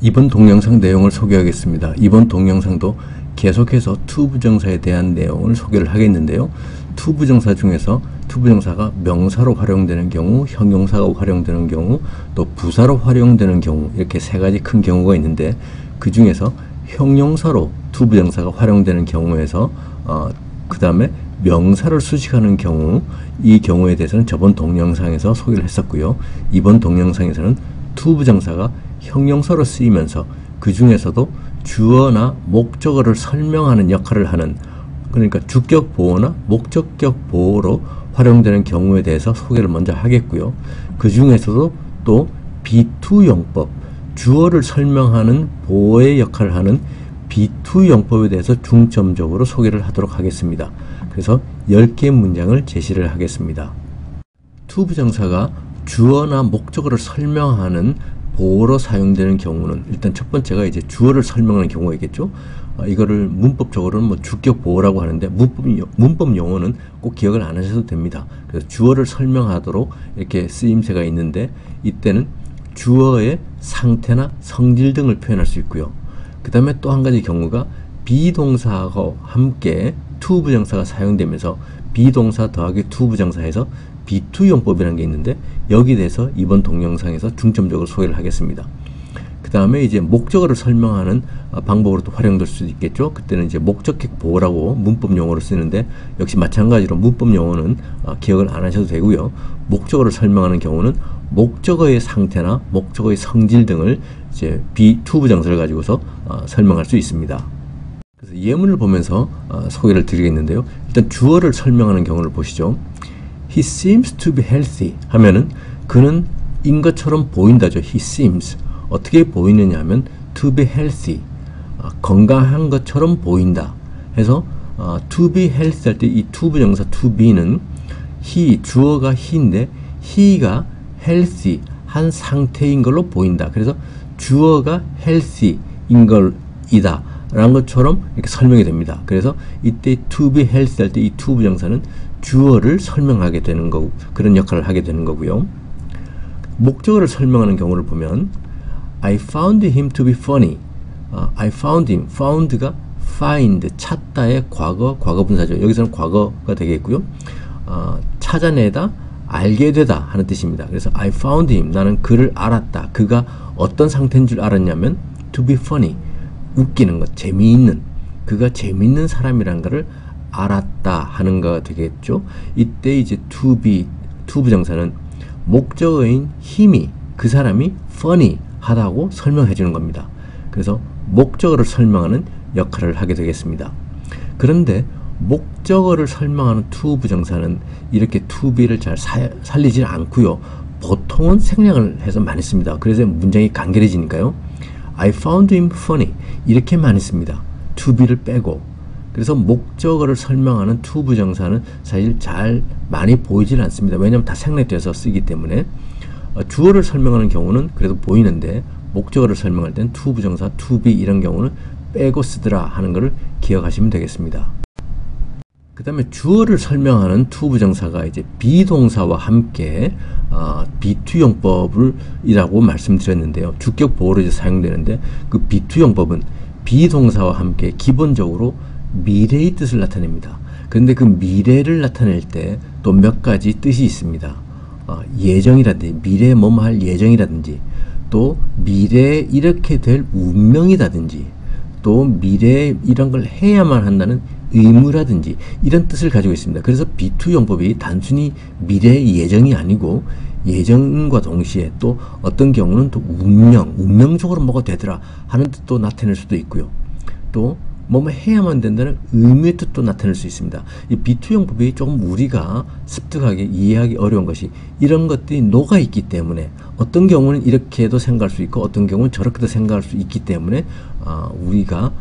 이번 동영상 내용을 소개하겠습니다. 이번 동영상도 계속해서 to 부정사에 대한 내용을 소개를 하겠는데요. to 부정사 중에서 to 부정사가 명사로 활용되는 경우, 형용사가 활용되는 경우, 또 부사로 활용되는 경우, 이렇게 세 가지 큰 경우가 있는데, 그 중에서 형용사로 to 부정사가 활용되는 경우에서 그 다음에 명사를 수식하는 경우, 이 경우에 대해서는 저번 동영상에서 소개를 했었고요. 이번 동영상에서는 to 부정사가 형용사로 쓰이면서 그 중에서도 주어나 목적어를 설명하는 역할을 하는, 그러니까 주격 보어나 목적격 보어로 활용되는 경우에 대해서 소개를 먼저 하겠고요. 그 중에서도 또 be-to 용법, 주어를 설명하는 보어의 역할을 하는 be-to 용법에 대해서 중점적으로 소개를 하도록 하겠습니다. 그래서 10개의 문장을 제시를 하겠습니다. to 부정사가 주어나 목적어를 설명하는 보어로 사용되는 경우는, 일단 첫 번째가 이제 주어를 설명하는 경우이겠죠. 이거를 문법적으로는 뭐 주격 보어라고 하는데, 문법 용어는 꼭 기억을 안 하셔도 됩니다. 그래서 주어를 설명하도록 이렇게 쓰임새가 있는데, 이때는 주어의 상태나 성질 등을 표현할 수 있고요. 그 다음에 또 한 가지 경우가 비동사하고 함께 to 부정사가 사용되면서 비동사 더하기 to 부정사에서 be-to 용법이라는 게 있는데, 여기에 대해서 이번 동영상에서 중점적으로 소개를 하겠습니다. 그 다음에 이제 목적어를 설명하는 방법으로 또 활용될 수도 있겠죠. 그때는 이제 목적격 보어라고 문법 용어로 쓰는데, 역시 마찬가지로 문법 용어는 기억을 안 하셔도 되고요. 목적어를 설명하는 경우는 목적어의 상태나 목적어의 성질 등을 이제 be-to 부정사를 가지고서 설명할 수 있습니다. 그래서 예문을 보면서 소개를 드리겠는데요. 일단 주어를 설명하는 경우를 보시죠. He seems to be healthy 하면은 그는 인 것처럼 보인다죠. He seems. 어떻게 보이느냐 하면 to be healthy, 건강한 것처럼 보인다 해서 to be healthy 할 때 이 to 부정사 to be는 he, 주어가 he인데 he가 healthy 한 상태인 걸로 보인다. 그래서 주어가 healthy인 걸이다 라는 것처럼 이렇게 설명이 됩니다. 그래서 이때 to be healthy 할 때 이 to 부정사는 주어를 설명하게 되는 거고, 그런 역할을 하게 되는 거고요. 목적어를 설명하는 경우를 보면 I found him to be funny. I found him. found가 find, 찾다의 과거분사죠. 여기서는 과거가 되겠고요. 찾아내다, 알게 되다 하는 뜻입니다. 그래서 I found him. 나는 그를 알았다. 그가 어떤 상태인 줄 알았냐면 to be funny. 웃기는 것, 재미있는. 그가 재미있는 사람이라는 것을 알았다 하는 거가 되겠죠. 이때 이제 to be, to 부정사는 목적어인 힘이 그 사람이 funny 하다고 설명해 주는 겁니다. 그래서 목적어를 설명하는 역할을 하게 되겠습니다. 그런데 목적어를 설명하는 to 부정사는 이렇게 to be를 잘 살리지 않고요. 보통은 생략을 해서 많이 씁니다. 그래서 문장이 간결해지니까요. I found him funny 이렇게 많이 씁니다. to be를 빼고. 그래서 목적어를 설명하는 to 부정사는 사실 잘 많이 보이질 않습니다. 왜냐하면 다 생략돼서 쓰기 때문에. 주어를 설명하는 경우는 그래도 보이는데, 목적어를 설명할 땐 to 부정사, to be 이런 경우는 빼고 쓰더라 하는 것을 기억하시면 되겠습니다. 그 다음에 주어를 설명하는 to 부정사가 이제 비동사와 함께 be-to 용법이라고 말씀드렸는데요. 주격 보어로 이제 사용되는데, 그 be-to 용법은 비동사와 함께 기본적으로 미래의 뜻을 나타냅니다. 그런데 그 미래를 나타낼 때 또 몇 가지 뜻이 있습니다. 예정이라든지, 미래에 뭐뭐 할 예정이라든지, 또 미래에 이렇게 될 운명이라든지, 또 미래에 이런 걸 해야만 한다는 의무라든지, 이런 뜻을 가지고 있습니다. 그래서 be-to 용법이 단순히 미래의 예정이 아니고, 예정과 동시에 또 어떤 경우는 또 운명적으로 뭐가 되더라 하는 뜻도 나타낼 수도 있고요. 또 뭐뭐 해야만 된다는 의무의 뜻도 나타낼 수 있습니다. 이 be-to 용법이 조금 우리가 습득하게 이해하기 어려운 것이, 이런 것들이 녹아 있기 때문에 어떤 경우는 이렇게도 생각할 수 있고 어떤 경우는 저렇게도 생각할 수 있기 때문에 우리가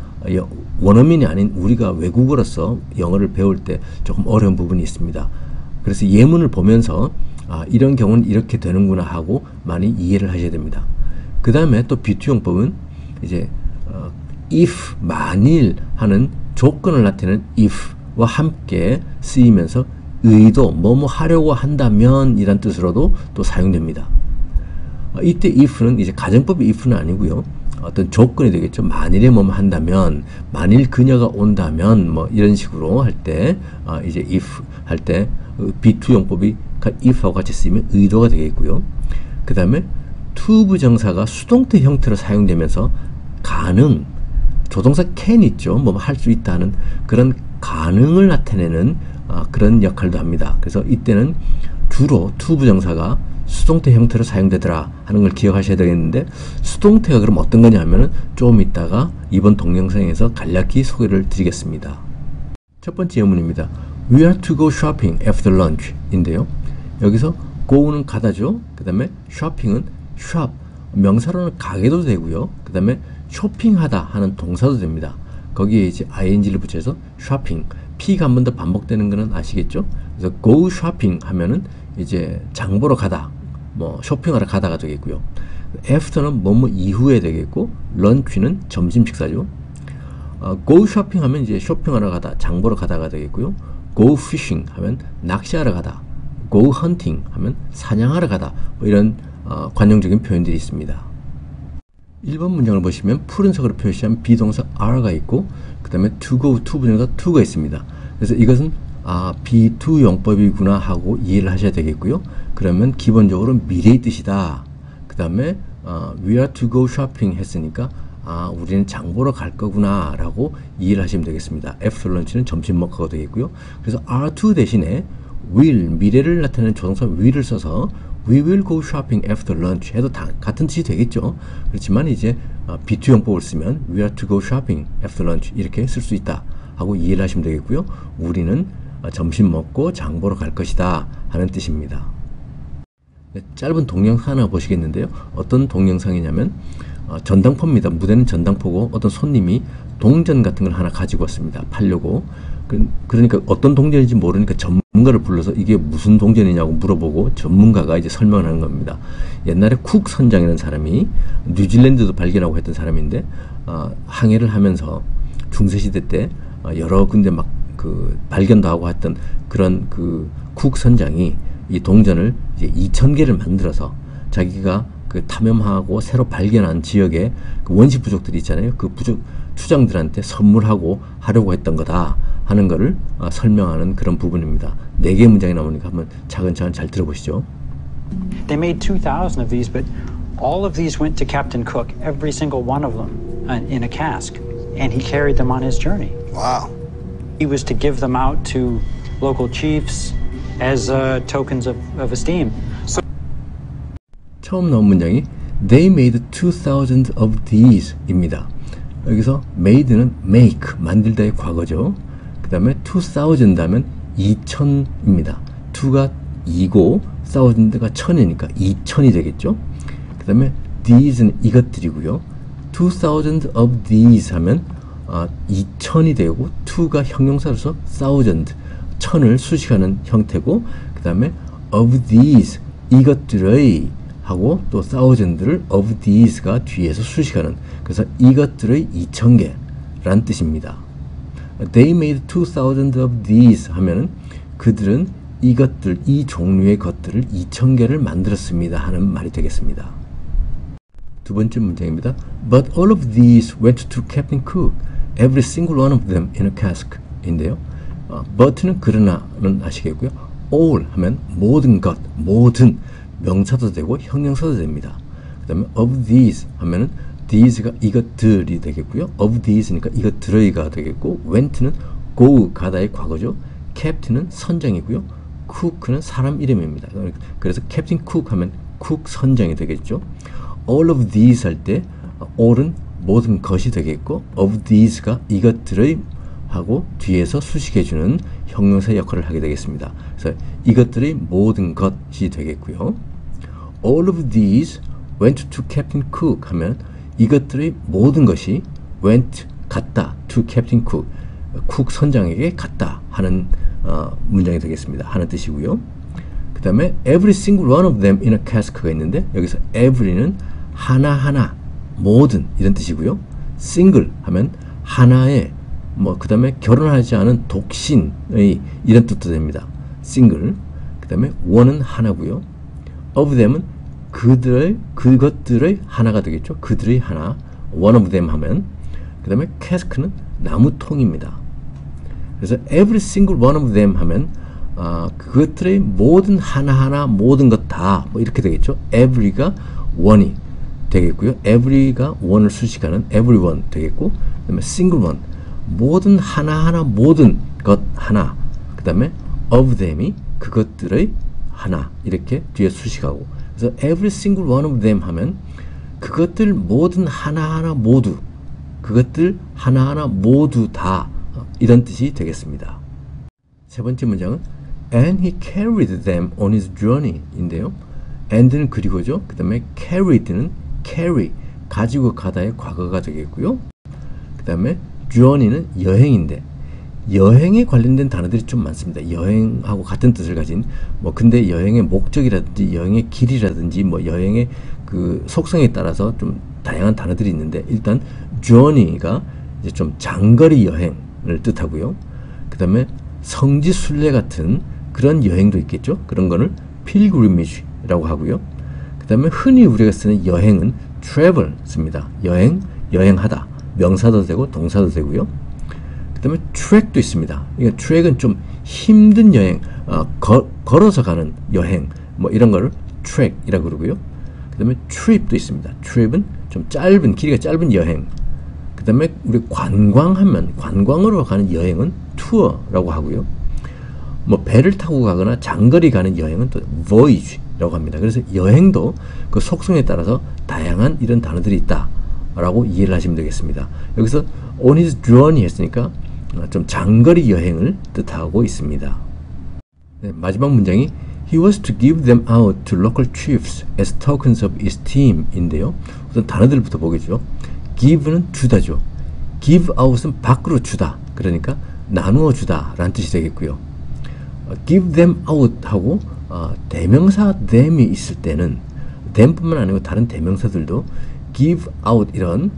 원어민이 아닌 우리가 외국어로서 영어를 배울 때 조금 어려운 부분이 있습니다. 그래서 예문을 보면서 이런 경우는 이렇게 되는구나 하고 많이 이해를 하셔야 됩니다. 그 다음에 또 be-to 용법은 이제 if, 만일 하는 조건을 나타내는 if와 함께 쓰이면서 의도, 뭐뭐 하려고 한다면 이란 뜻으로도 또 사용됩니다. 이때 if는 이제 가정법의 if는 아니고요. 어떤 조건이 되겠죠. 만일에 뭐뭐 한다면, 만일 그녀가 온다면, 뭐 이런 식으로 할 때, 이제 if 할 때 be2 용법이 if하고 같이 쓰이면 의도가 되겠고요. 그 다음에 to 부정사가 수동태 형태로 사용되면서 가능, 조동사 can 있죠. 뭐 할 수 있다는 그런 가능을 나타내는 그런 역할도 합니다. 그래서 이때는 주로 to 부정사가 수동태 형태로 사용되더라 하는 걸 기억하셔야 되겠는데, 수동태가 그럼 어떤 거냐 하면은 조금 이따가 이번 동영상에서 간략히 소개를 드리겠습니다. 첫 번째 예문입니다. We are to go shopping after lunch 인데요. 여기서 go는 가다죠. 그 다음에 shopping은 shop, 명사로는 가게도 되고요. 그 다음에 쇼핑하다 하는 동사도 됩니다. 거기에 이제 ing를 붙여서 shopping, P가 한 번 더 반복되는 거는 아시겠죠? 그래서 go shopping 하면은 이제 장 보러 가다, 뭐 쇼핑하러 가다가 되겠고요. after는 뭐뭐 이후에 되겠고, lunch는 점심 식사죠. go shopping 하면 이제 쇼핑하러 가다, 장 보러 가다가 되겠고요. go fishing 하면 낚시하러 가다, go hunting 하면 사냥하러 가다, 뭐 이런 관용적인 표현들이 있습니다. 1번 문장을 보시면 푸른 색으로 표시한 비동사 are가 있고, 그 다음에 to go, to 부정사 to가 있습니다. 그래서 이것은 be2 용법이구나 하고 이해를 하셔야 되겠고요. 그러면 기본적으로 미래의 뜻이다. 그 다음에 we are to go shopping 했으니까 우리는 장 보러 갈 거구나 라고 이해를 하시면 되겠습니다. after lunch는 점심 먹어도 되겠고요. 그래서 are to 대신에 will, 미래를 나타내는 조동사 will을 써서 we will go shopping after lunch 해도 다 같은 뜻이 되겠죠. 그렇지만 이제 be2 용법을 쓰면 we are to go shopping after lunch 이렇게 쓸 수 있다 하고 이해를 하시면 되겠고요. 우리는 점심 먹고 장 보러 갈 것이다 하는 뜻입니다. 네, 짧은 동영상 하나 보시겠는데요. 어떤 동영상이냐면 전당포입니다. 무대는 전당포고 어떤 손님이 동전 같은 걸 하나 가지고 왔습니다. 팔려고. 그러니까 어떤 동전인지 모르니까 전문가를 불러서 이게 무슨 동전이냐고 물어보고 전문가가 이제 설명을 하는 겁니다. 옛날에 쿡 선장이라는 사람이 뉴질랜드도 발견하고 했던 사람인데 항해를 하면서 중세시대 때 여러 군데 막 발견도 하고 했던 그런 쿡 선장이 이 동전을 이제 2,000개를 만들어서 자기가 탐험하고 새로 발견한 지역의 원시 부족들이 있잖아요. 그 부족 추장들한테 선물하고 하려고 했던 거다 하는 거를 설명하는 그런 부분입니다. 4개의 문장이 나오니까 한번 차근차근 잘 들어보시죠. They made 2,000 of these, but all of these went to Captain Cook, every single one of them, in a cask, and he carried them on his journey. Wow. He was to give them out to local chiefs as tokens of esteem. 처음 나온 문장이 They made 2,000 of these 입니다. 여기서 made는 make, 만들다의 과거죠. 그 다음에 2,000 하면 2,000입니다. 2가 2고 1000가 1000이니까 2000이 되겠죠. 그 다음에 these는 이것들이고요. 2,000 of these 하면 2000이 되고 2가 형용사로서 1000, 1000을 수식하는 형태고, 그 다음에 of these, 이것들의 하고 또 1000을 of these가 뒤에서 수식하는, 그래서 이것들의 2000개라는 뜻입니다. They made 2,000 of these 하면은 그들은 이것들, 이 종류의 것들을 2000개를 만들었습니다 하는 말이 되겠습니다. 두 번째 문장입니다. But all of these went to Captain Cook, every single one of them in a cask 인데요. but는 그러나는 아시겠고요. all 하면 모든 것, 모든 명사도 되고 형용사도 됩니다. 그 다음에 of these 하면은 these가 이것들이 되겠고요. of these니까 이것들의가 되겠고, went는 go, 가다의 과거죠. captain은 선장이고요. cook는 사람 이름입니다. 그래서 captain cook 하면 cook 선장이 되겠죠. all of these 할 때 all은 모든 것이 되겠고, of these가 이것들의 하고 뒤에서 수식해주는 형용사 역할을 하게 되겠습니다. 그래서 이것들의 모든 것이 되겠고요. All of these went to Captain Cook 하면 이것들의 모든 것이 went, 갔다, to Captain Cook, 쿡 선장에게 갔다 하는 문장이 되겠습니다. 하는 뜻이고요. 그 다음에 every single one of them in a cask가 있는데, 여기서 every는 하나하나, 모든 이런 뜻이고요. single 하면 하나의, 그 다음에 결혼하지 않은 독신의 이런 뜻도 됩니다. single. 그 다음에 one은 하나고요. of them은 그것들의 하나가 되겠죠. 그들의 하나. one of them 하면, 그 다음에 cask는 나무통입니다. 그래서 every single one of them 하면 그것들의 모든 하나하나 모든 것 다 뭐 이렇게 되겠죠. every가 one이 되겠고요. every가 one을 수식하는 everyone 되겠고, 그 다음에 single one 모든 하나하나 모든 것 하나, 그 다음에 of them이 그것들의 하나 이렇게 뒤에 수식하고, 그래서 every single one of them 하면 그것들 모든 하나하나 모두, 그것들 하나하나 모두 다 이런 뜻이 되겠습니다. 세 번째 문장은 and he carried them on his journey 인데요. and는 그리고죠. 그 다음에 carried는 carry 가지고 가다의 과거가 되겠고요. 그 다음에 journey는 여행인데 여행에 관련된 단어들이 좀 많습니다. 여행하고 같은 뜻을 가진 뭐 근데 여행의 목적이라든지 여행의 길이라든지 뭐 여행의 그 속성에 따라서 좀 다양한 단어들이 있는데 일단 journey가 이제 좀 장거리 여행을 뜻하고요. 그 다음에 성지 순례 같은 그런 여행도 있겠죠. 그런 거를 pilgrimage라고 하고요. 그 다음에 흔히 우리가 쓰는 여행은 travel 씁니다. 여행하다. 명사도 되고 동사도 되고요. 그 다음에 trek도 있습니다. 그러니까 trek은 좀 힘든 여행, 걸어서 가는 여행, 뭐 이런 거를 trek이라고 그러고요. 그 다음에 trip도 있습니다. trip은 좀 길이가 짧은 여행. 그 다음에 우리 관광하면 관광으로 가는 여행은 투어라고 하고요. 뭐 배를 타고 가거나 장거리 가는 여행은 또 voyage라고 합니다. 그래서 여행도 그 속성에 따라서 다양한 이런 단어들이 있다라고 이해를 하시면 되겠습니다. 여기서 on his journey 했으니까 좀 장거리 여행을 뜻하고 있습니다. 네, 마지막 문장이 He was to give them out to local chiefs as tokens of esteem 인데요. 우선 단어들부터 보겠죠. give는 주다죠. give out은 밖으로 주다. 그러니까 나누어 주다 라는 뜻이 되겠고요. give them out 하고 대명사 them이 있을 때는 them뿐만 아니고 다른 대명사들도 give out 이런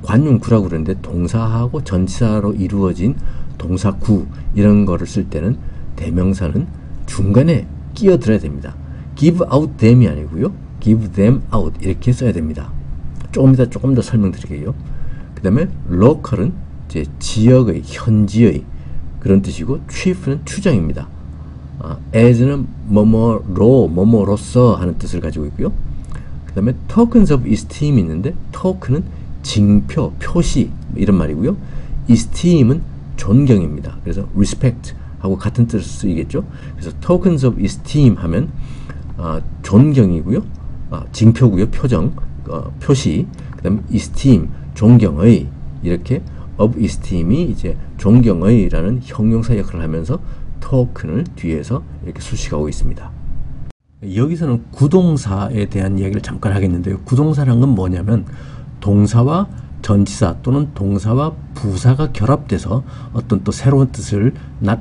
관용구라고 그러는데 동사하고 전치사로 이루어진 동사구 이런 거를 쓸 때는 대명사는 중간에 끼어들어야 됩니다. give out them이 아니고요. give them out 이렇게 써야 됩니다. 조금 더 설명드릴게요. 그 다음에 local은 이제 지역의, 현지의 그런 뜻이고 chief는 추장입니다. as는 뭐뭐로서 하는 뜻을 가지고 있고요. 그 다음에 tokens of esteem이 있는데 token은 징표, 표시 이런 말이고요. esteem은 존경입니다. 그래서 respect 하고 같은 뜻을 쓰이겠죠. 그래서 tokens of esteem 하면 존경이고요. 징표고요. 표시. 그 다음에 esteem, 존경의 이렇게 of esteem이 이제 존경의라는 형용사 역할을 하면서 token을 뒤에서 이렇게 수식하고 있습니다. 여기서는 구동사에 대한 이야기를 잠깐 하겠는데요. 구동사란 건 뭐냐면 동사와 전치사 또는 동사와 부사가 결합돼서 어떤 또 새로운 뜻을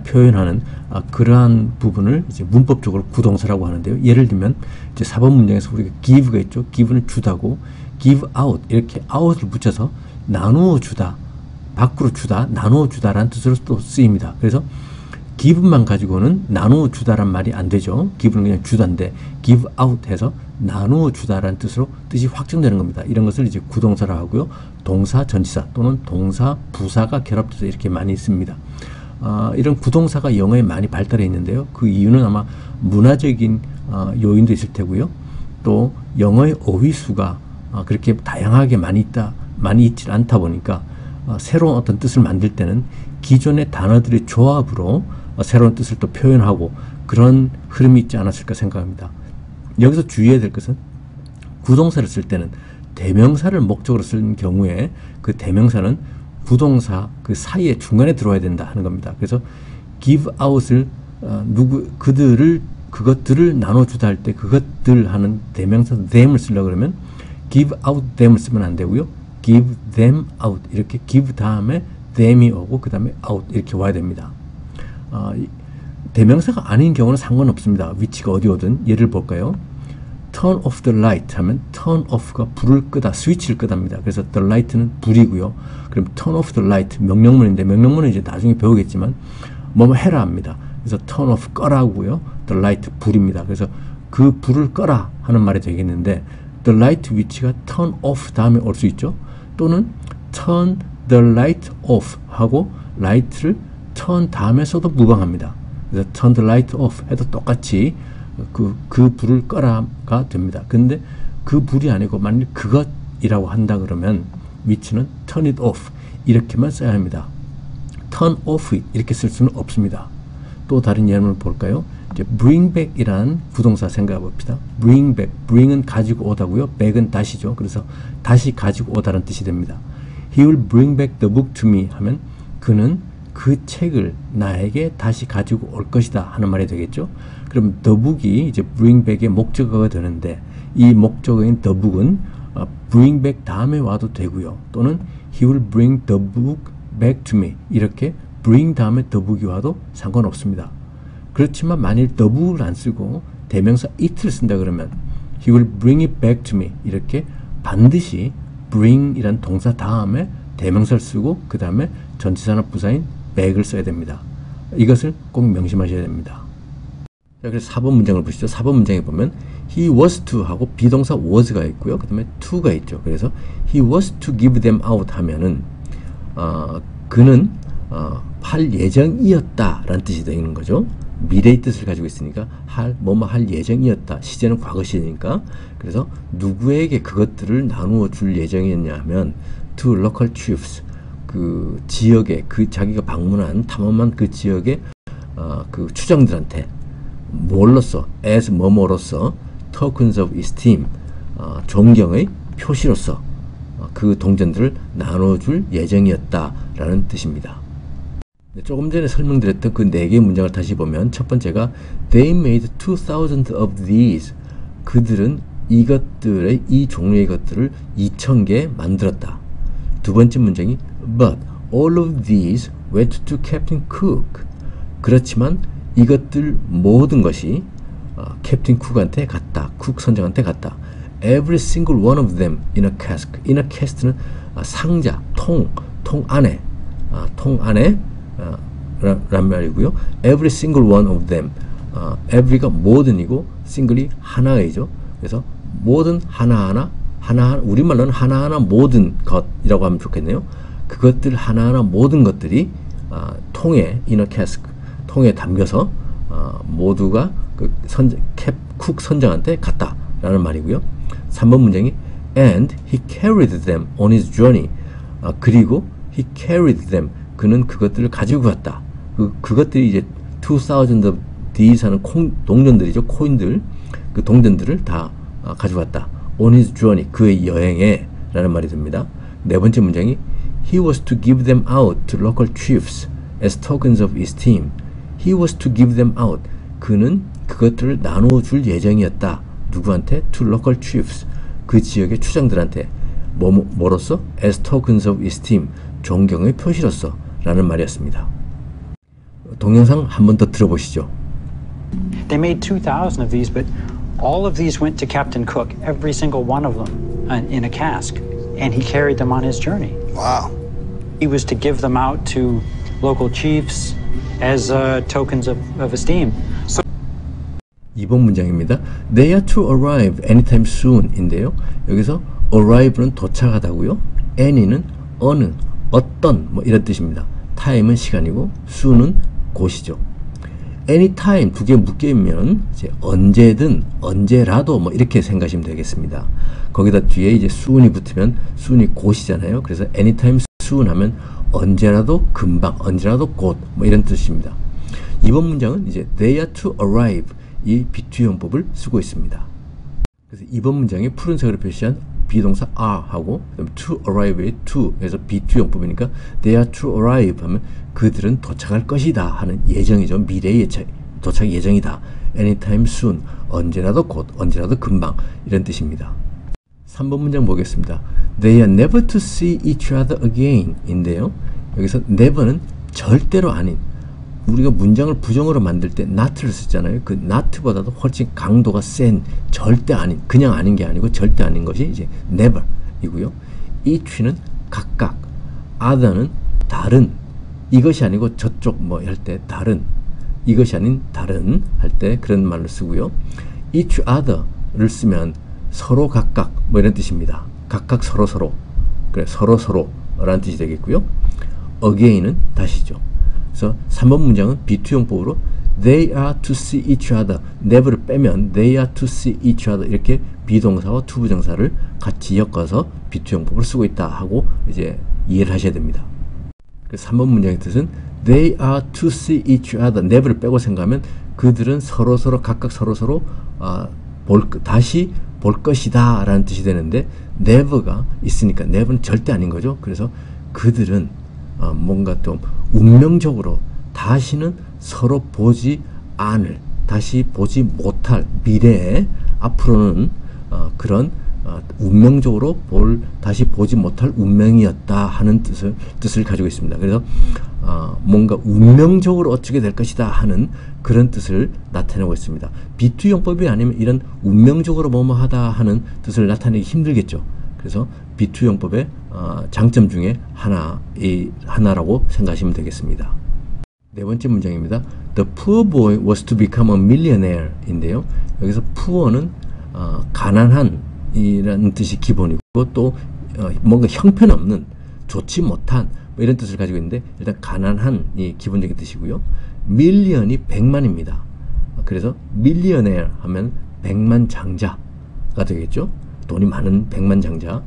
표현하는 그러한 부분을 이제 문법적으로 구동사라고 하는데요. 예를 들면 이제 4번 문장에서 우리가 give가 있죠. give는 주다고 give out 이렇게 out을 붙여서 나누어 주다, 밖으로 주다, 나누어 주다라는 뜻으로 또 쓰입니다. 그래서 give만 가지고는 나누어 주다란 말이 안 되죠. give는 그냥 주다인데 give out 해서 나누어 주다라는 뜻으로 뜻이 확정되는 겁니다. 이런 것을 이제 구동사라 하고요. 동사, 전치사 또는 동사, 부사가 결합돼서 이렇게 많이 씁니다. 이런 구동사가 영어에 많이 발달해 있는데요. 그 이유는 아마 문화적인 요인도 있을 테고요. 또 영어의 어휘수가 그렇게 다양하게 많이 있지 않다 보니까 새로운 어떤 뜻을 만들 때는 기존의 단어들의 조합으로 새로운 뜻을 또 표현하고 그런 흐름이 있지 않았을까 생각합니다. 여기서 주의해야 될 것은 구동사를 쓸 때는 대명사를 목적으로 쓰는 경우에 그 대명사는 부동사 그 사이에 중간에 들어와야 된다 하는 겁니다. 그래서 give out을 그것들을 나눠주다 할 때 그것들 하는 대명사 them을 쓰려고 그러면 give out them을 쓰면 안 되고요. give them out 이렇게 give 다음에 them이 오고 그 다음에 out 이렇게 와야 됩니다. 대명사가 아닌 경우는 상관없습니다. 위치가 어디 오든. 예를 볼까요? turn off the light 하면 turn off가 불을 끄다, 스위치를 끄답니다. 그래서 the light는 불이고요. 그럼 turn off the light 명령문인데 명령문은 이제 나중에 배우겠지만 뭐뭐 해라 합니다. 그래서 turn off 꺼라고요. the light 불입니다. 그래서 그 불을 꺼라 하는 말이 되겠는데 the light 위치가 turn off 다음에 올 수 있죠. 또는 turn the light off 하고 라이트를 turn 다음에 써도 무방합니다. 그래서 turn the light off 해도 똑같이 그 불을 꺼라가 됩니다. 근데 그 불이 아니고 만일 그것이라고 한다 그러면 위치는 turn it off 이렇게만 써야 합니다. turn off it 이렇게 쓸 수는 없습니다. 또 다른 예를 볼까요? 이제 bring back 이라는 부동사 생각해 봅시다. bring back, bring은 가지고 오다고요. back은 다시죠. 그래서 다시 가지고 오다는 뜻이 됩니다. He will bring back the book to me 하면 그는 그 책을 나에게 다시 가지고 올 것이다 하는 말이 되겠죠. 그럼 the book이 이제 bring back의 목적어가 되는데 이 목적어인 the book은 bring back 다음에 와도 되고요. 또는 he will bring the book back to me 이렇게 bring 다음에 the book이 와도 상관없습니다. 그렇지만 만일 the book을 안 쓰고 대명사 it를 쓴다 그러면 he will bring it back to me 이렇게 반드시 bring 이란 동사 다음에 대명사를 쓰고 그 다음에 전치사나 부사인 back을 써야 됩니다. 이것을 꼭 명심하셔야 됩니다. 자, 그래서 4번 문장을 보시죠. 4번 문장에 보면 he was to 하고 비동사 was가 있고요. 그 다음에 to가 있죠. 그래서 he was to give them out 하면은 그는 할 예정이었다 라는 뜻이 되는 거죠. 미래의 뜻을 가지고 있으니까 뭐뭐 할 예정이었다. 시제는 과거 시제니까. 그래서 누구에게 그것들을 나누어 줄 예정이었냐 하면 to local chiefs 그 지역에 그 자기가 방문한 탐험한 그 지역의 그 추장들한테 뭘로써 as 뭐뭐로서 tokens of esteem 존경의 표시로서 그 동전들을 나눠줄 예정이었다라는 뜻입니다. 조금 전에 설명드렸던 그 4개의 문장을 다시 보면 첫 번째가 They made 2,000 of these 그들은 이것들의 이 종류의 것들을 2,000개 만들었다. 두 번째 문장이 But all of these went to Captain Cook 그렇지만 이것들 모든 것이 캡틴 쿡한테 갔다. 쿡 선장한테 갔다. Every single one of them in a cask. in a cast는 상자, 통 안에 란 말이고요. Every single one of them. every가 모든이고 single이 하나이죠. 그래서 모든 하나하나 우리말로는 하나하나 모든 것이라고 하면 좋겠네요. 그것들 하나하나 모든 것들이 통에 in a cask 통에 담겨서 모두가 그 쿡 선장한테 갔다 라는 말이고요. 3번 문장이 and he carried them on his journey. 그리고 he carried them 그는 그것들을 가지고 갔다. 그것들이 이제 2,000 of these 하는 동전들이죠. 코인들 그 동전들을 다 가져갔다. on his journey 그의 여행에 라는 말이 됩니다. 네 번째 문장이 he was to give them out to local chiefs as tokens of esteem. he was to give them out 그는 그것들을 나누어 줄 예정이었다. 누구한테? to local chiefs 그 지역의 추장들한테 뭐로서? as tokens of esteem 존경의 표시로서 라는 말이었습니다. 동영상 한 번 더 들어보시죠. They made 2,000 of these, but all of these went to Captain Cook, every single one of them, in a cask, and he carried them on his journey. Wow. He was to give them out to local chiefs as tokens of esteem. So 2번 문장입니다. They are to arrive anytime soon 인데요. 여기서 arrive는 도착하다고요. any는 어느, 어떤 뭐 이런 뜻입니다. time은 시간이고 soon은 곳이죠. anytime 두 개 묶이면 이제 언제든 언제라도 뭐 이렇게 생각하시면 되겠습니다. 거기다 뒤에 이제 soon이 붙으면 soon이 곧이잖아요. 그래서 anytime soon 하면 언제라도 금방, 언제라도 곧 뭐 이런 뜻입니다. 이번 문장은 이제 they are to arrive 이 비투형법을 쓰고 있습니다. 그래서 이번 문장에 푸른색으로 표시한 비동사 are 하고 to arrive의 to 그래서 비투형법이니까 they are to arrive 하면 그들은 도착할 것이다 하는 예정이죠. 미래의 도착 예정이다. anytime soon 언제라도 곧 언제라도 금방 이런 뜻입니다. 3번 문장 보겠습니다. They are never to see each other again 인데요. 여기서 never는 절대로 아닌 우리가 문장을 부정어로 만들 때 not를 쓰잖아요. 그 not보다도 훨씬 강도가 센 절대 아닌 그냥 아닌 게 아니고 절대 아닌 것이 이제 never 이고요. each는 각각 other는 다른 이것이 아니고 저쪽 뭐 할 때 다른 이것이 아닌 다른 할 때 그런 말을 쓰고요. each other를 쓰면 서로 각각 뭐 이런 뜻입니다. 각각 서로 그래, 서로라는 뜻이 되겠고요. again은 다시죠. 그래서 3번 문장은 B2용법으로 they are to see each other, never를 빼면 they are to see each other 이렇게 비동사와 투부정사를 같이 엮어서 B2용법을 쓰고 있다 하고 이제 이해를 하셔야 됩니다. 그래서 3번 문장의 뜻은 they are to see each other, never를 빼고 생각하면 그들은 서로서로 각각 서로서로 다시 볼 것이다 라는 뜻이 되는데 never가 있으니까 never는 절대 아닌 거죠. 그래서 그들은 뭔가 좀 운명적으로 다시는 서로 보지 않을, 다시 보지 못할 미래에 앞으로는 그런 운명적으로 다시 보지 못할 운명이었다 하는 뜻을 가지고 있습니다. 그래서 뭔가 운명적으로 어떻게 될 것이다 하는 그런 뜻을 나타내고 있습니다. B2 용법이 아니면 이런 운명적으로 뭐뭐하다 하는 뜻을 나타내기 힘들겠죠. 그래서 B2 용법의 장점 중에 하나라고 생각하시면 되겠습니다. 네 번째 문장입니다. The poor boy was to become a millionaire 인데요. 여기서 poor는 가난한 이라는 뜻이 기본이고 또 뭔가 형편없는, 좋지 못한 뭐 이런 뜻을 가지고 있는데 일단 가난한 이 기본적인 뜻이고요. million이 100만입니다. 그래서 millionaire 하면 100만 장자가 되겠죠. 돈이 많은 100만 장자.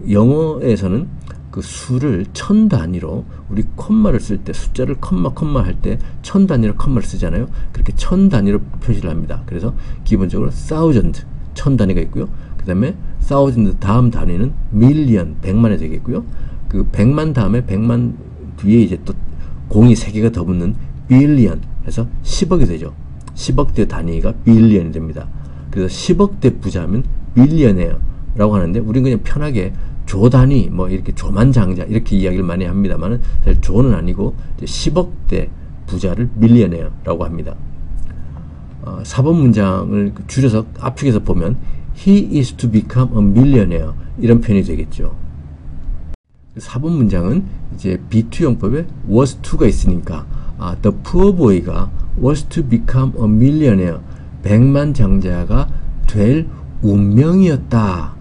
영어에서는 그 수를 1000 단위로 우리 콤마를 쓸 때 숫자를 콤마 할 때 1000 단위로 콤마를 쓰잖아요. 그렇게 1000 단위로 표시를 합니다. 그래서 기본적으로 thousand 1000 단위가 있고요. 그 다음에 thousand 다음 단위는 million 100만이 되겠고요. 그 100만 다음에 100만 뒤에 이제 또 공이 3개가 더 붙는 billion 해서 10억이 되죠. 10억대 단위가 billion이 됩니다. 그래서 10억대 부자면 billionaire라고 하는데 우리는 그냥 편하게 조 단위 뭐 이렇게 조만장자 이렇게 이야기를 많이 합니다만 사실 조는 아니고 10억대 부자를 millionaire라고 합니다. 4번 문장을 줄여서 압축해서 보면 He is to become a millionaire 이런 표현이 되겠죠. 4번 문장은 이제 B2 용법에 was to가 있으니까 the poor boy가 was to become a millionaire 100만 장자가 될 운명이었다.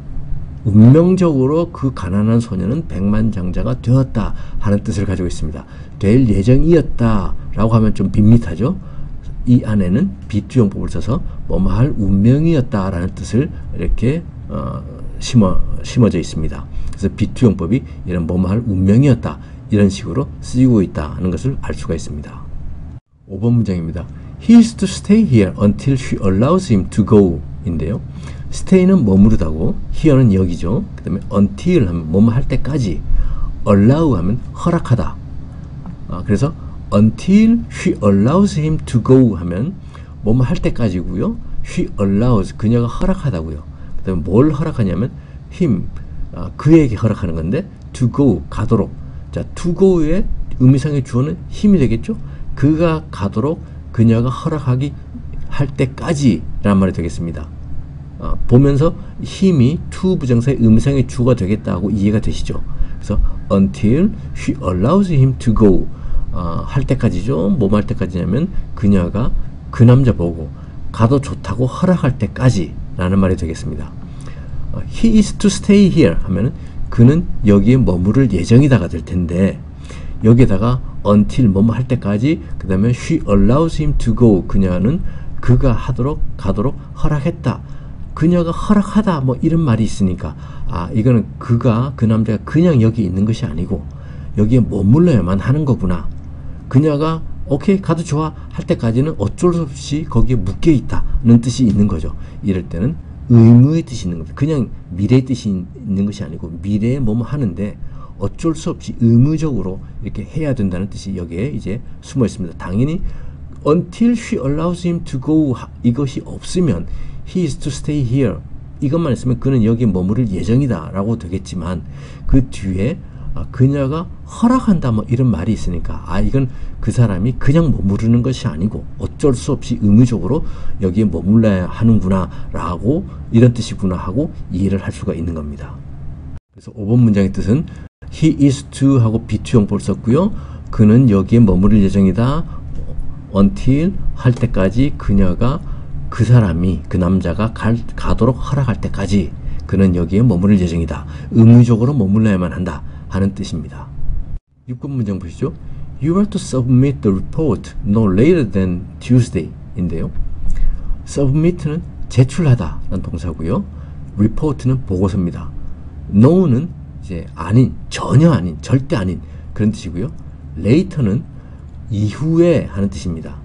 운명적으로 그 가난한 소년은 100만 장자가 되었다 하는 뜻을 가지고 있습니다. 될 예정이었다 라고 하면 좀 밋밋하죠. 이 안에는 B2 용법을 써서 뭐뭐할 운명이었다 라는 뜻을 이렇게 심어져 있습니다. 그래서 B2 용법이 이런 뭐뭐할 운명이었다 이런 식으로 쓰이고 있다 하는 것을 알 수가 있습니다. 5번 문장입니다. He is to stay here until she allows him to go 인데요. stay는 머무르다고, here는 여기죠. 그 다음에 until 하면 뭐뭐 할 때까지, allow 하면 허락하다. 그래서 until she allows him to go 하면 뭐뭐 할 때까지고요. she allows 그녀가 허락하다고요. 그 다음에 뭘 허락하냐면 him 그에게 허락하는 건데 to go 가도록. 자, to go의 의미상의 주어는 힘이 되겠죠. 그가 가도록 그녀가 허락하기 할 때까지 라는 말이 되겠습니다. 보면서 힘이 to 부정사의 의미상의 주어가 되겠다고 이해가 되시죠. 그래서 until she allows him to go 할 때까지죠. 뭐 할 때까지냐면 그녀가 그 남자 보고 가도 좋다고 허락할 때까지 라는 말이 되겠습니다. He is to stay here 하면은 그는 여기에 머무를 예정이다가 될 텐데 여기에다가 until 뭐뭐 할 때까지 그 다음에 she allows him to go 그녀는 그가 가도록 허락했다. 그녀가 허락하다 뭐 이런 말이 있으니까 이거는 그 남자가 그냥 여기 있는 것이 아니고 여기에 머물러야만 하는 거구나. 그녀가 오케이 가도 좋아 할 때까지는 어쩔 수 없이 거기에 묶여 있다는 뜻이 있는 거죠. 이럴 때는 의무의 뜻이 있는 겁니다. 그냥 미래의 뜻이 있는 것이 아니고 미래에 뭐뭐 하는데 어쩔 수 없이 의무적으로 이렇게 해야 된다는 뜻이 여기에 이제 숨어 있습니다. 당연히 until she allows him to go 이것이 없으면 he is to stay here 이것만 있으면 그는 여기에 머무를 예정이다 라고 되겠지만 그 뒤에 그녀가 허락한다 뭐 이런 말이 있으니까 이건 그 사람이 그냥 머무르는 것이 아니고 어쩔 수 없이 의무적으로 여기에 머물러야 하는구나 라고 이런 뜻이구나 하고 이해를 할 수가 있는 겁니다. 그래서 5번 문장의 뜻은 he is to 하고 B2 용법을 썼고요. 그는 여기에 머무를 예정이다. until 할 때까지 그녀가 그 사람이 그 남자가 가도록 허락할 때까지 그는 여기에 머무를 예정이다. 의무적으로 머물러야만 한다 하는 뜻입니다. 6번 문장 보시죠. You are to submit the report no later than Tuesday 인데요. submit는 제출하다 라는 동사고요. report는 보고서입니다. no는 이제 아닌, 전혀 아닌, 절대 아닌 그런 뜻이고요. later는 이후에 하는 뜻입니다.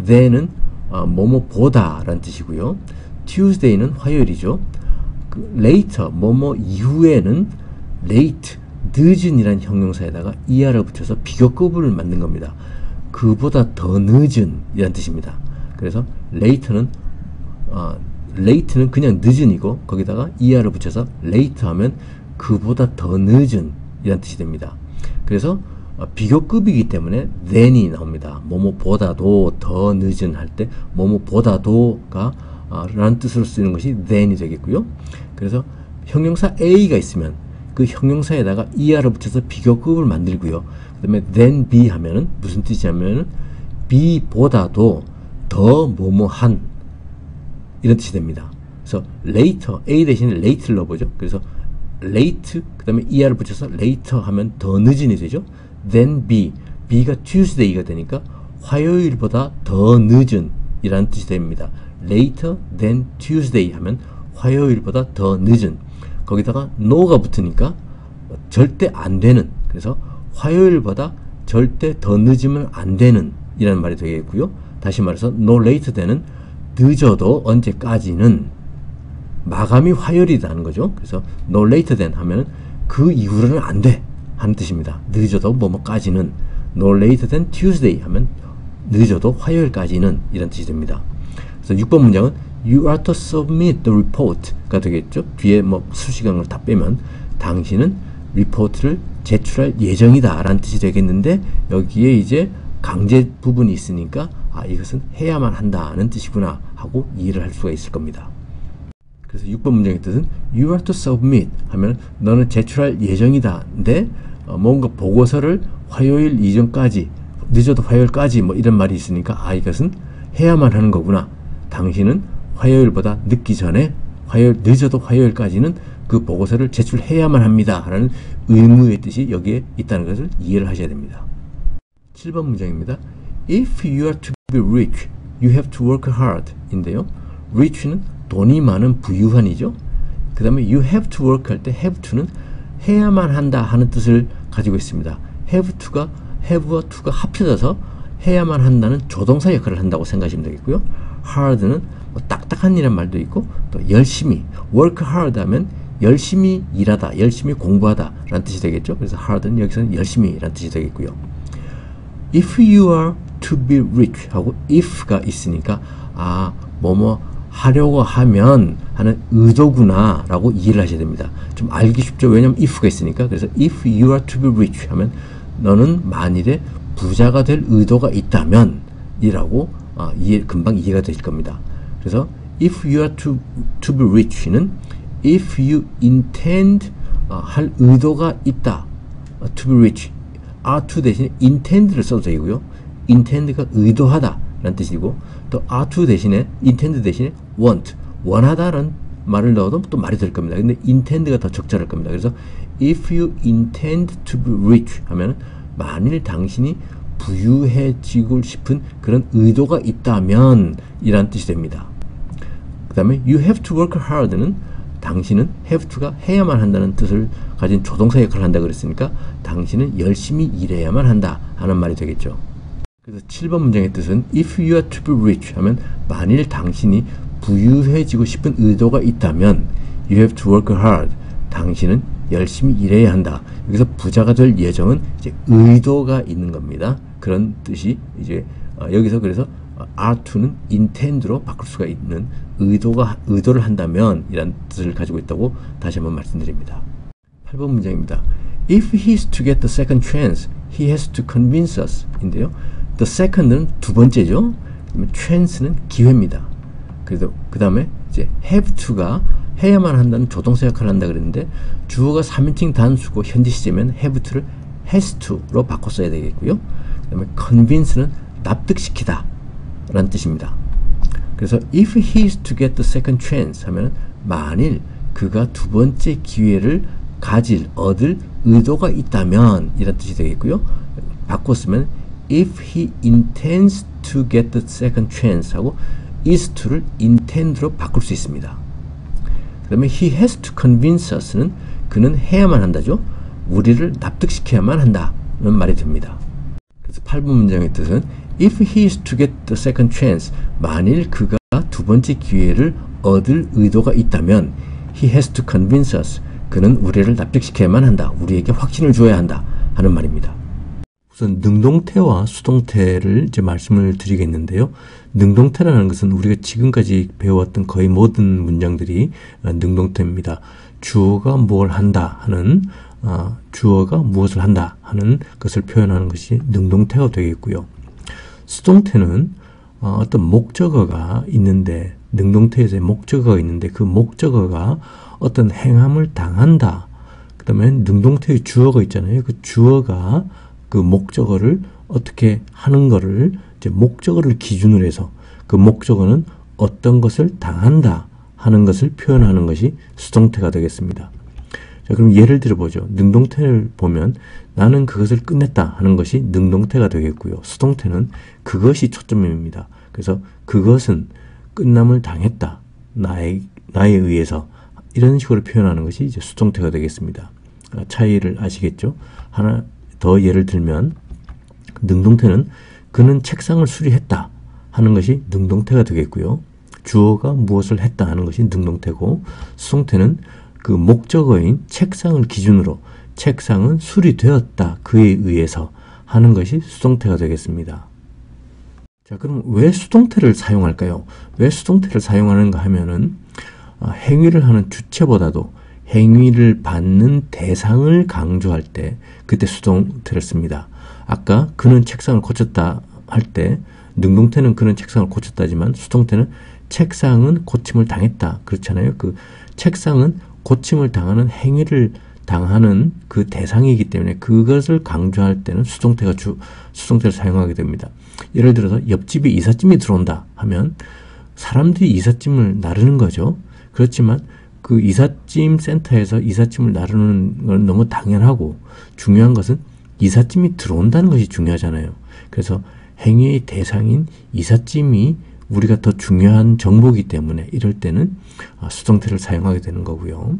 then은 뭐뭐보다 라는 뜻이고요. Tuesday는 화요일이죠. later, 뭐뭐 이후에는 late, 늦은 이란 형용사에다가 er을 붙여서 비교급을 만든 겁니다. 그보다 더 늦은 이란 뜻입니다. 그래서 late는 그냥 늦은이고 거기다가 er을 붙여서 later 하면 그보다 더 늦은 이란 뜻이 됩니다. 그래서 비교급이기 때문에 then이 나옵니다. 뭐뭐보다도 더 늦은 할 때 뭐뭐보다도가 라는 뜻으로 쓰는 것이 then이 되겠고요. 그래서 형용사 A가 있으면 그 형용사에다가 er을 붙여서 비교급을 만들고요. 그 다음에 than B 하면은 무슨 뜻이냐면은 B보다도 더 뭐뭐한 이런 뜻이 됩니다. 그래서 later, A 대신에 late를 넣어보죠. 그래서 late, 그 다음에 er를 붙여서 later 하면 더 늦은이 되죠. than B, B가 Tuesday가 되니까 화요일보다 더 늦은 이라는 뜻이 됩니다. later than Tuesday 하면 화요일보다 더 늦은, 거기다가 no가 붙으니까 절대 안 되는, 그래서 화요일보다 절대 더 늦으면 안 되는 이라는 말이 되겠고요. 다시 말해서 no later than은 늦어도 언제까지는 마감이 화요일이라는 거죠. 그래서 no later than 하면 그 이후로는 안 돼 하는 뜻입니다. 늦어도 뭐뭐까지는. no later than Tuesday 하면 늦어도 화요일까지는 이런 뜻이 됩니다. 그래서 6번 문장은 You are to submit the report가 되겠죠. 뒤에 뭐 수식어를 다 빼면 당신은 리포트를 제출할 예정이다 라는 뜻이 되겠는데, 여기에 이제 강제 부분이 있으니까 이것은 해야만 한다는 뜻이구나 하고 이해를 할 수가 있을 겁니다. 그래서 6번 문장의 뜻은 You are to submit 하면 너는 제출할 예정이다인데 뭔가 보고서를 화요일 이전까지, 늦어도 화요일까지 뭐 이런 말이 있으니까 이것은 해야만 하는 거구나. 당신은 화요일보다 늦기 전에 늦어도 화요일까지는 그 보고서를 제출해야만 합니다 라는 의무의 뜻이 여기에 있다는 것을 이해를 하셔야 됩니다. 7번 문장입니다. If you are to be rich, you have to work hard 인데요. rich는 돈이 많은 부유한이죠. 그 다음에 you have to work 할 때 have to는 해야만 한다 하는 뜻을 가지고 있습니다. have to가 have와 to가 합쳐져서 해야만 한다는 조동사 역할을 한다고 생각하시면 되겠고요. hard는 뭐 딱딱한 이란 말도 있고 또 열심히, work hard 하면 열심히 일하다, 열심히 공부하다 라는 뜻이 되겠죠. 그래서 hard는 여기서는 열심히 라는 뜻이 되겠고요. If you are to be rich 하고 if가 있으니까 뭐뭐 하려고 하면 하는 의도구나 라고 이해를 하셔야 됩니다. 좀 알기 쉽죠. 왜냐면 if가 있으니까. 그래서 if you are to be rich 하면 너는 만일에 부자가 될 의도가 있다면 이라고 금방 이해가 되실 겁니다. 그래서 if you are to be rich는 if you intend 할 의도가 있다. to be rich. are to 대신에 intend를 써도 되고요. intend가 의도하다 라는 뜻이고, 또 are to 대신에 intend 대신에 want, 원하다라는 말을 넣어도 또 말이 될 겁니다. 근데 intend가 더 적절할 겁니다. 그래서 if you intend to be rich 하면 만일 당신이 부유해지고 싶은 그런 의도가 있다면 이란 뜻이 됩니다. 그 다음에 you have to work hard는 당신은 have to가 해야만 한다는 뜻을 가진 조동사 역할을 한다 그랬으니까 당신은 열심히 일해야만 한다 하는 말이 되겠죠. 그래서 7번 문장의 뜻은 if you are to be rich 하면 만일 당신이 부유해지고 싶은 의도가 있다면 you have to work hard. 당신은 열심히 일해야 한다. 여기서 부자가 될 예정은 이제 의도가 있는 겁니다. 그런 뜻이 이제 여기서 그래서 are to는 intend로 바꿀 수가 있는 의도를 한다면 이란 뜻을 가지고 있다고 다시 한번 말씀드립니다. 8번 문장입니다. If he is to get the second chance, he has to convince us 인데요. The second는 두 번째죠. chance는 기회입니다. 그래서 그 다음에 이제 have to가 해야만 한다는 조동사 역할을 한다 그랬는데 주어가 3인칭 단수고 현재 시제면 have to를 has to로 바꿔 써야 되겠고요. 그 다음에 convince는 납득시키다 라는 뜻입니다. 그래서 if he is to get the second chance 하면 만일 그가 두 번째 기회를 얻을 의도가 있다면 이런 뜻이 되겠고요. 바꿨으면 if he intends to get the second chance 하고 is to를 intend로 바꿀 수 있습니다. 그 다음에 he has to convince us는 그는 해야만 한다죠. 우리를 납득시켜야만 한다는 말이 됩니다. 그래서 8번 문장의 뜻은 if he is to get the second chance, 만일 그가 두 번째 기회를 얻을 의도가 있다면 he has to convince us, 그는 우리를 납득시켜야만 한다. 우리에게 확신을 주어야 한다 하는 말입니다. 우선 능동태와 수동태를 이제 말씀을 드리겠는데요. 능동태라는 것은 우리가 지금까지 배워왔던 거의 모든 문장들이 능동태입니다. 주어가 뭘 한다 하는 주어가 무엇을 한다 하는 것을 표현하는 것이 능동태가 되겠고요. 수동태는 어떤 목적어가 있는데, 능동태에서 목적어가 있는데 그 목적어가 어떤 행함을 당한다. 그 다음에 능동태의 주어가 있잖아요. 그 주어가 그 목적어를 어떻게 하는 거를 이제 목적어를 기준으로 해서 그 목적어는 어떤 것을 당한다 하는 것을 표현하는 것이 수동태가 되겠습니다. 자, 그럼 예를 들어보죠. 능동태를 보면 나는 그것을 끝냈다 하는 것이 능동태가 되겠고요. 수동태는 그것이 초점입니다. 그래서 그것은 끝남을 당했다. 나에 의해서 이런 식으로 표현하는 것이 이제 수동태가 되겠습니다. 차이를 아시겠죠? 하나 더 예를 들면 능동태는 그는 책상을 수리했다 하는 것이 능동태가 되겠고요. 주어가 무엇을 했다 하는 것이 능동태고, 수동태는 그 목적어인 책상을 기준으로 책상은 수리되었다 그에 의해서 하는 것이 수동태가 되겠습니다. 자, 그럼 왜 수동태를 사용할까요? 왜 수동태를 사용하는가 하면은 행위를 하는 주체보다도 행위를 받는 대상을 강조할 때 그때 수동태를 씁니다. 아까 그는 책상을 고쳤다 할 때 능동태는 그는 책상을 고쳤다지만 수동태는 책상은 고침을 당했다 그렇잖아요. 그 책상은 고침을 당하는 행위를 당하는 그 대상이기 때문에 그것을 강조할 때는 수동태를 사용하게 됩니다. 예를 들어서 옆집에 이삿짐이 들어온다 하면 사람들이 이삿짐을 나르는 거죠. 그렇지만 그 이삿짐 센터에서 이삿짐을 나르는 건 너무 당연하고, 중요한 것은 이삿짐이 들어온다는 것이 중요하잖아요. 그래서 행위의 대상인 이삿짐이 우리가 더 중요한 정보이기 때문에 이럴 때는 수동태를 사용하게 되는 거고요.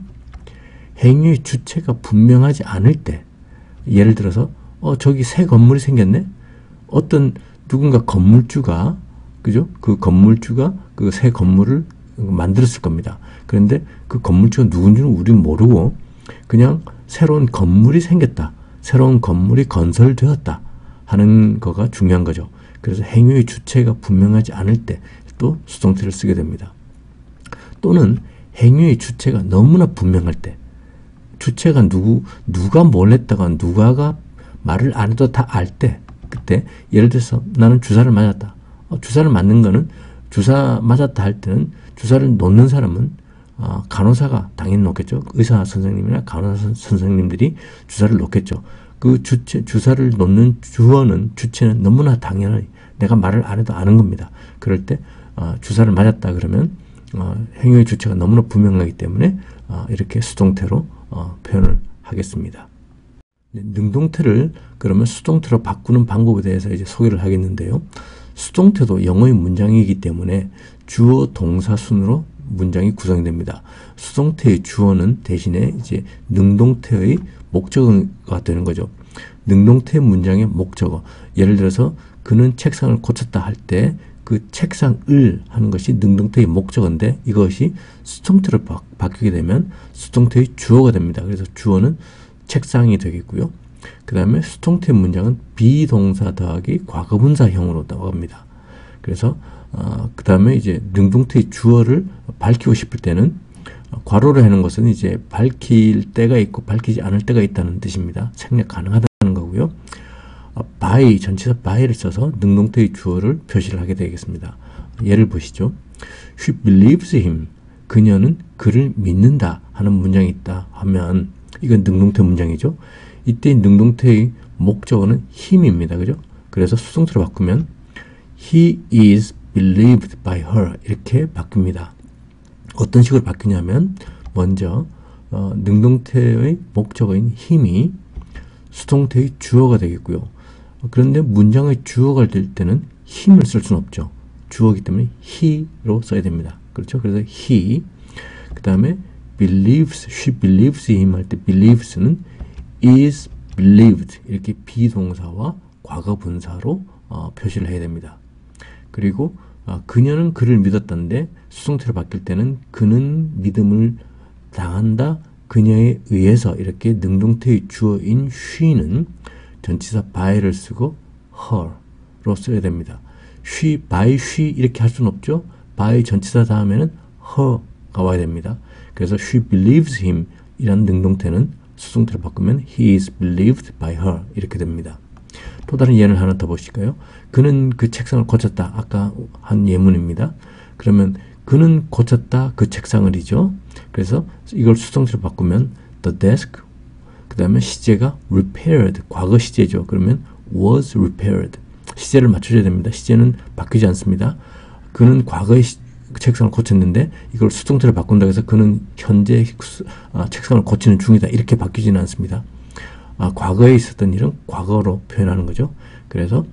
행위의 주체가 분명하지 않을 때, 예를 들어서 저기 새 건물이 생겼네? 어떤 누군가 건물주가, 그죠? 그 건물주가 그 새 건물을 만들었을 겁니다. 그런데 그 건물주가 누군지는 우리는 모르고 그냥 새로운 건물이 생겼다, 새로운 건물이 건설되었다 하는 거가 중요한 거죠. 그래서 행위의 주체가 분명하지 않을 때 또 수동태를 쓰게 됩니다. 또는 행위의 주체가 너무나 분명할 때, 주체가 누가 뭘 했다가 누가가 말을 안 해도 다 알 때, 그때 예를 들어서 나는 주사를 맞았다. 주사를 맞는 거는, 주사 맞았다 할 때는 주사를 놓는 사람은 간호사가 당연히 놓겠죠. 의사 선생님이나 간호사 선생님들이 주사를 놓겠죠. 그 주사를 놓는 주체는 너무나 당연히 내가 말을 안 해도 아는 겁니다. 그럴 때 주사를 맞았다 그러면 행위의 주체가 너무나 분명하기 때문에 이렇게 수동태로 표현을 하겠습니다. 능동태를 그러면 수동태로 바꾸는 방법에 대해서 이제 소개를 하겠는데요. 수동태도 영어의 문장이기 때문에 주어 동사 순으로 문장이 구성이 됩니다. 수동태의 주어는 대신에 이제 능동태의 목적어가 되는 거죠. 능동태 문장의 목적어. 예를 들어서 그는 책상을 고쳤다 할 때 그 책상을 하는 것이 능동태의 목적어인데 이것이 수동태로 바뀌게 되면 수동태의 주어가 됩니다. 그래서 주어는 책상이 되겠고요. 그 다음에 수동태 문장은 비동사 더하기 과거분사형으로 나갑니다. 그래서 그 다음에 이제 능동태의 주어를 밝히고 싶을 때는 괄호로 하는 것은 이제 밝힐 때가 있고 밝히지 않을 때가 있다는 뜻입니다. 생략 가능하다는 거고요. by, 전치사 by를 써서 능동태의 주어를 표시를 하게 되겠습니다. 예를 보시죠. She believes him. 그녀는 그를 믿는다 하는 문장이 있다 하면 이건 능동태 문장이죠. 이때 능동태의 목적어는 him입니다. 그죠? 그래서 수동태로 바꾸면 he is believed by her 이렇게 바뀝니다. 어떤 식으로 바뀌냐면 먼저 능동태의 목적어인 힘이 수동태의 주어가 되겠고요. 그런데 문장의 주어가 될 때는 힘을 쓸 수는 없죠. 주어이기 때문에 he로 써야 됩니다. 그렇죠? 그래서 he, 그 다음에 believes, she believes him 할 때 believes는 is believed 이렇게 비동사와 과거 분사로 표시를 해야 됩니다. 그리고 그녀는 그를 믿었다는데 수동태로 바뀔 때는 그는 믿음을 당한다, 그녀에 의해서 이렇게 능동태의 주어인 she는 전치사 by를 쓰고 her로 써야 됩니다. she, by she 이렇게 할 수는 없죠. by 전치사 다음에는 her가 와야 됩니다. 그래서 she believes him 이라는 능동태는 수동태로 바꾸면 he is believed by her 이렇게 됩니다. 또 다른 예를 하나 더 보실까요? 그는 그 책상을 고쳤다. 아까 한 예문입니다. 그러면 그는 고쳤다 그 책상을이죠. 그래서 이걸 수동태로 바꾸면 the desk, 그 다음에 시제가 repaired, 과거 시제죠. 그러면 was repaired. 시제를 맞춰줘야 됩니다. 시제는 바뀌지 않습니다. 그는 과거의 책상을 고쳤는데 이걸 수동태로 바꾼다고 해서 그는 현재 책상을 고치는 중이다. 이렇게 바뀌지는 않습니다. 과거에 있었던 일은 과거로 표현하는 거죠. 그래서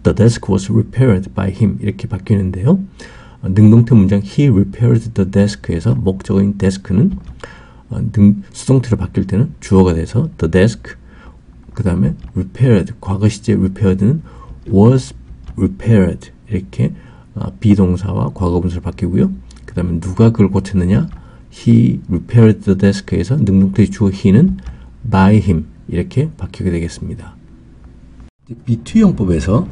the desk was repaired by him 이렇게 바뀌는데요. 능동태 문장 he repaired the desk에서 목적어인 desk는 수동태로 바뀔 때는 주어가 돼서 the desk, 그 다음에 repaired, 과거 시제 repaired는 was repaired 이렇게 비동사와 과거 분사로 바뀌고요. 그 다음에 누가 그걸 고쳤느냐, he repaired the desk에서 능동태의 주어 he는 by him 이렇게 바뀌게 되겠습니다. 비투용법에서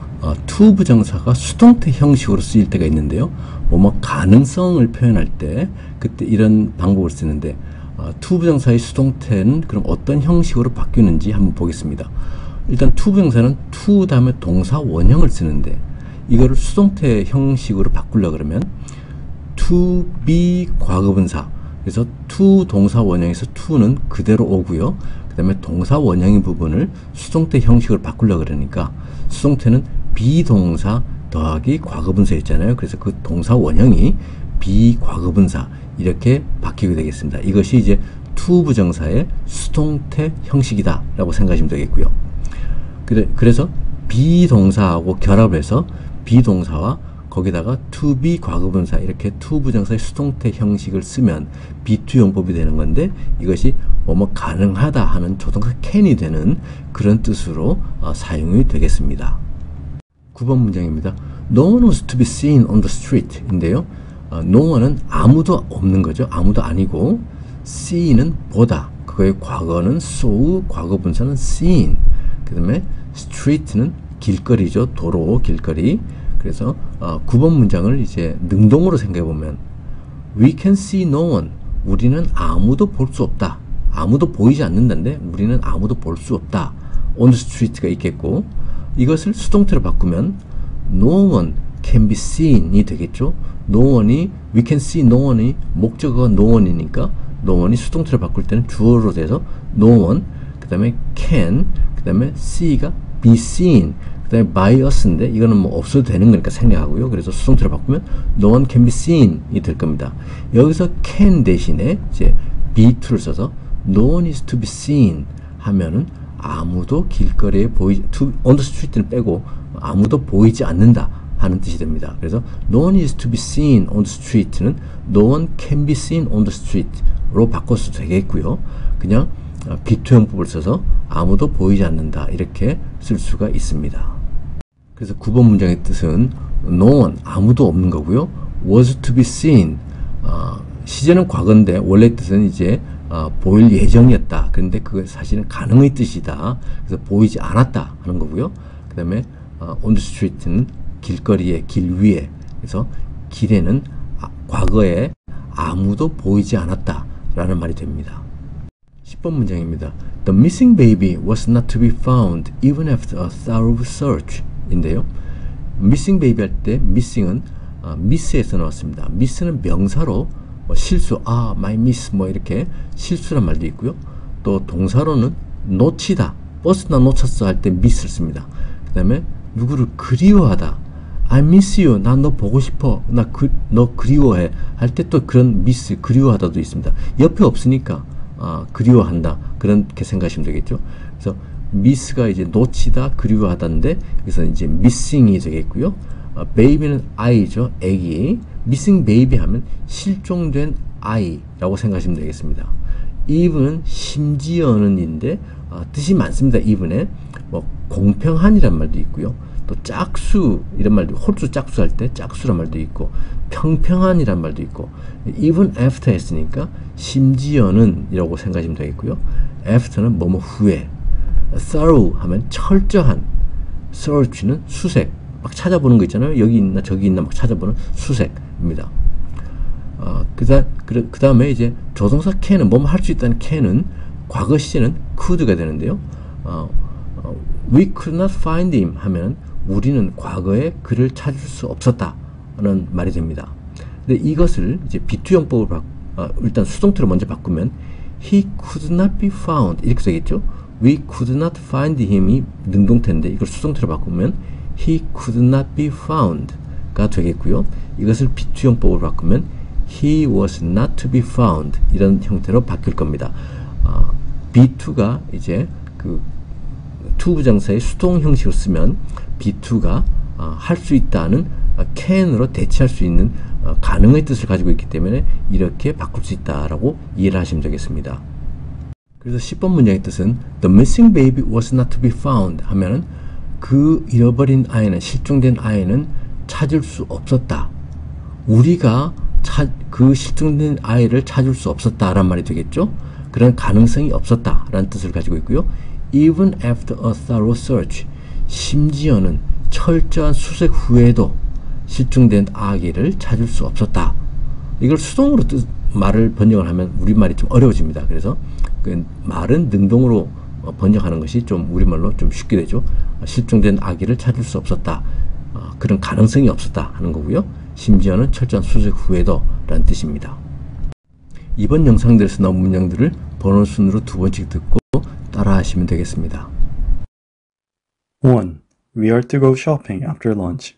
to 부정사가 수동태 형식으로 쓰일 때가 있는데요. 가능성을 표현할 때 그때 이런 방법을 쓰는데 to 부정사의 수동태는 그럼 어떤 형식으로 바뀌는지 한번 보겠습니다. 일단 to 부정사는 to 다음에 동사 원형을 쓰는데 이거를 수동태 형식으로 바꾸려고 그러면 to be 과거분사, 그래서 to 동사 원형에서 to는 그대로 오고요. 그 다음에 동사 원형인 부분을 수동태 형식으로 바꾸려고 그러니까 수동태는 비동사 더하기 과거분사였잖아요. 그래서 그 동사 원형이 비과거분사 이렇게 바뀌게 되겠습니다. 이것이 이제 to 부정사의 수동태 형식이다 라고 생각하시면 되겠고요. 그래서 비동사하고 결합해서 비동사와 거기다가 to be 과거분사 이렇게 to 부정사의 수동태 형식을 쓰면 be2 용법이 되는 건데 이것이 가능하다 하는 조동사 can이 되는 그런 뜻으로 사용이 되겠습니다. 9번 문장입니다. No one was to be seen on the street 인데요. no one은 아무도 없는 거죠. 아무도 아니고 see는 보다, 그거의 과거는 saw, 과거분사는 seen, 그 다음에 street는 길거리죠. 도로, 길거리. 그래서 9번 문장을 이제 능동으로 생각해 보면 we can see no one, 우리는 아무도 볼 수 없다. 아무도 보이지 않는다는데 우리는 아무도 볼 수 없다. on the street가 있겠고 이것을 수동태로 바꾸면 no one can be seen이 되겠죠. no one이 we can see no one이 목적어가 no one이니까 no one이 수동태로 바꿀 때는 주어로 돼서 no one, 그 다음에 can, 그 다음에 see가 be seen, 그 다음에 by us인데 이거는 없어도 되는 거니까 생략하고요. 그래서 수동태로 바꾸면 no one can be seen이 될 겁니다. 여기서 can 대신에 이제 be2를 써서 no one is to be seen 하면은 아무도 길거리에 on the street는 빼고 아무도 보이지 않는다 하는 뜻이 됩니다. 그래서 no one is to be seen on the street는 no one can be seen on the street로 바꿔서 되겠고요. 그냥 비투형법을 써서 아무도 보이지 않는다 이렇게 쓸 수가 있습니다. 그래서 9번 문장의 뜻은 no one, 아무도 없는 거고요. was to be seen, 시제는 과거인데 원래 뜻은 이제 보일 예정이었다. 그런데 그게 사실은 가능의 뜻이다. 그래서 보이지 않았다 하는 거고요. 그 다음에 on the street는 길거리에, 길 위에. 그래서 길에는 과거에 아무도 보이지 않았다 라는 말이 됩니다. 10번 문장입니다. The missing baby was not to be found even after a thorough search 인데요. missing baby 할 때 missing은 miss에서 나왔습니다. miss는 명사로 실수, my miss 이렇게 실수란 말도 있고요. 또 동사로는 놓치다, 버스나 놓쳤어 할 때 miss를 씁니다. 그 다음에 누구를 그리워하다, I miss you. 난 너 보고 싶어. 너 그리워해. 할 때 또 그런 miss, 그리워하다도 있습니다. 옆에 없으니까 그리워한다. 그렇게 생각하시면 되겠죠. 그래서 miss가 이제 놓치다, 그리워하다인데 그래서 이제 missing이 되겠고요. baby는 I죠. 애기. missing baby 하면 실종된 아이라고 생각하시면 되겠습니다. even은 심지어는인데 뜻이 많습니다. even에 뭐 공평한이란 말도 있고요. 또 짝수 이런 말도, 홀수 짝수할 때 짝수란 말도 있고, 평평한이란 말도 있고, even after 했으니까 심지어는 이라고 생각하시면 되겠고요. after는 뭐뭐 후에, thorough 하면 철저한, search는 수색, 막 찾아보는 거 있잖아요. 여기 있나 저기 있나 막 찾아보는 수색입니다. 그 다음에 이제 조동사 can은 뭐뭐 할 수 있다는 can은 과거 시제는 could가 되는데요. We could not find him 하면 우리는 과거에 그를 찾을 수 없었다는 말이 됩니다. 근데 이것을 이제 비투형법을 일단 수동태로 먼저 바꾸면 he could not be found 이렇게 되겠죠. We could not find him이 능동태인데 이걸 수동태로 바꾸면 he could not be found가 되겠고요. 이것을 비투형법으로 바꾸면 he was not to be found 이런 형태로 바뀔 겁니다. B2가 이제 그 to 부정사의 수동 형식으로 쓰면 B2가 할 수 있다는 can으로 대체할 수 있는 가능의 뜻을 가지고 있기 때문에 이렇게 바꿀 수 있다라고 이해를 하시면 되겠습니다. 그래서 10번 문장의 뜻은 The missing baby was not to be found 하면은 그 잃어버린 아이는, 실종된 아이는 찾을 수 없었다. 우리가 그 실종된 아이를 찾을 수 없었다라는 말이 되겠죠. 그런 가능성이 없었다라는 뜻을 가지고 있고요. Even after a thorough search, 심지어는 철저한 수색 후에도 실종된 아기를 찾을 수 없었다. 이걸 수동으로 말을 번역을 하면 우리말이 좀 어려워집니다. 그래서 그 말은 능동으로 번역하는 것이 좀 우리말로 좀 쉽게 되죠. 실종된 아기를 찾을 수 없었다. 그런 가능성이 없었다 하는 거고요. 심지어는 철저한 수색 후에도 라는 뜻입니다. 이번 영상들에서 나온 문장들을 번호 순으로 두 번씩 듣고 따라 하시면 되겠습니다. 1. We are to go shopping after lunch.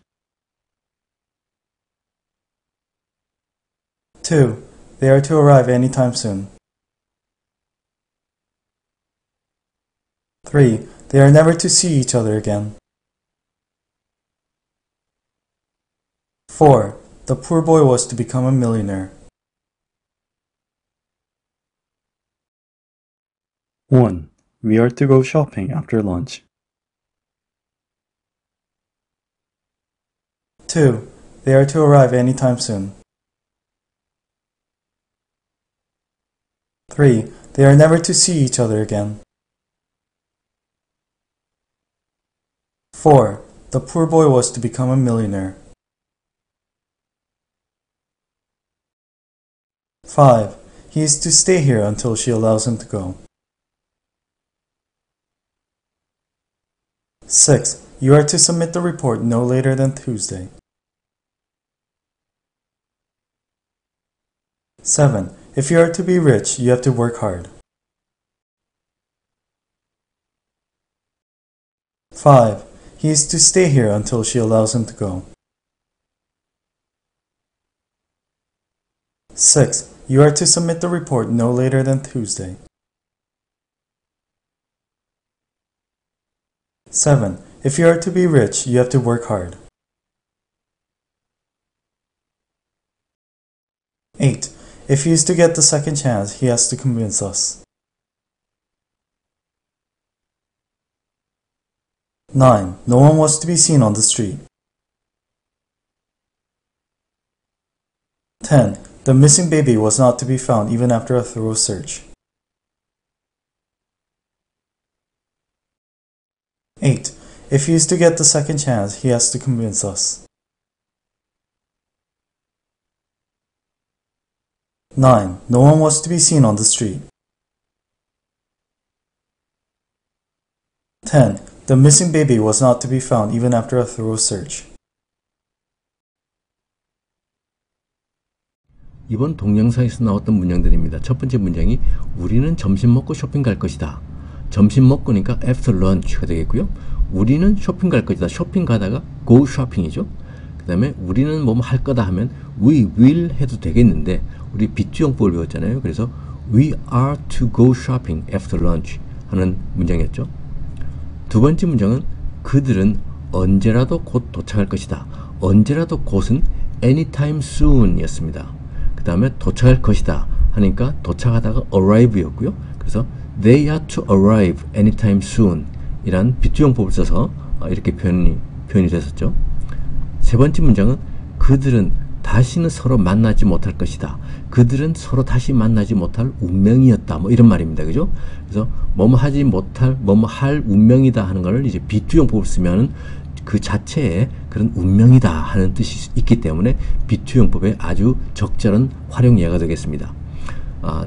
2. They are to arrive anytime soon. 3. They are never to see each other again. 4. The poor boy was to become a millionaire. 1. We are to go shopping after lunch. 2. They are to arrive anytime soon. 3. They are never to see each other again. 4. The poor boy was to become a millionaire. 5. He is to stay here until she allows him to go. 6. You are to submit the report no later than Tuesday. 7. If you are to be rich, you have to work hard. 5. He is to stay here until she allows him to go. 6. You are to submit the report no later than Tuesday. 7. If you are to be rich, you have to work hard. 8. If he is to get the second chance, he has to convince us. 9. No one was to be seen on the street. 10. The missing baby was not to be found even after a thorough search. 8. If he is to get the second chance, he has to convince us. 9. No one was to be seen on the street. 10. The missing baby was not to be found even after a thorough search. 이번 동영상에서 나왔던 문장들입니다. 첫 번째 문장이 우리는 점심 먹고 쇼핑 갈 것이다. 점심 먹고니까 after lunch가 되겠고요. 우리는 쇼핑 갈 것이다. 쇼핑 가다가 go shopping이죠. 다음에 우리는 뭐뭐 할 거다 하면 we will 해도 되겠는데 우리 비투용법을 배웠잖아요. 그래서 we are to go shopping after lunch 하는 문장이었죠. 두 번째 문장은 그들은 언제라도 곧 도착할 것이다. 언제라도 곧은 anytime soon 이었습니다. 그 다음에 도착할 것이다 하니까 도착하다가 arrive 였고요. 그래서 they are to arrive anytime soon 이란 비투용법을 써서 이렇게 표현이 됐었죠. 세 번째 문장은 그들은 다시는 서로 만나지 못할 것이다. 그들은 서로 다시 만나지 못할 운명이었다. 뭐 이런 말입니다. 그죠? 그래서 뭐뭐 하지 못할, 뭐뭐 할 운명이다 하는 걸 이제 비투용법을 쓰면은 그 자체에 그런 운명이다 하는 뜻이 있기 때문에 비투용법의 아주 적절한 활용 예가 되겠습니다.